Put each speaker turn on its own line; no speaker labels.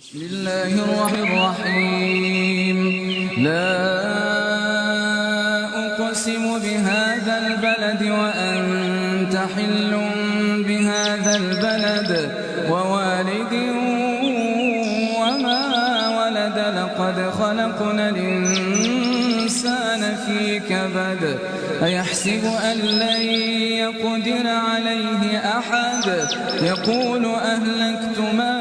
بسم الله الرحمن الرحيم. لا أقسم بهذا البلد وأنت حل بهذا البلد ووالد وما ولد لقد خلقنا الإنسان في كبد أيحسب أن لن يقدر عليه أحد يقول أهلكت مالا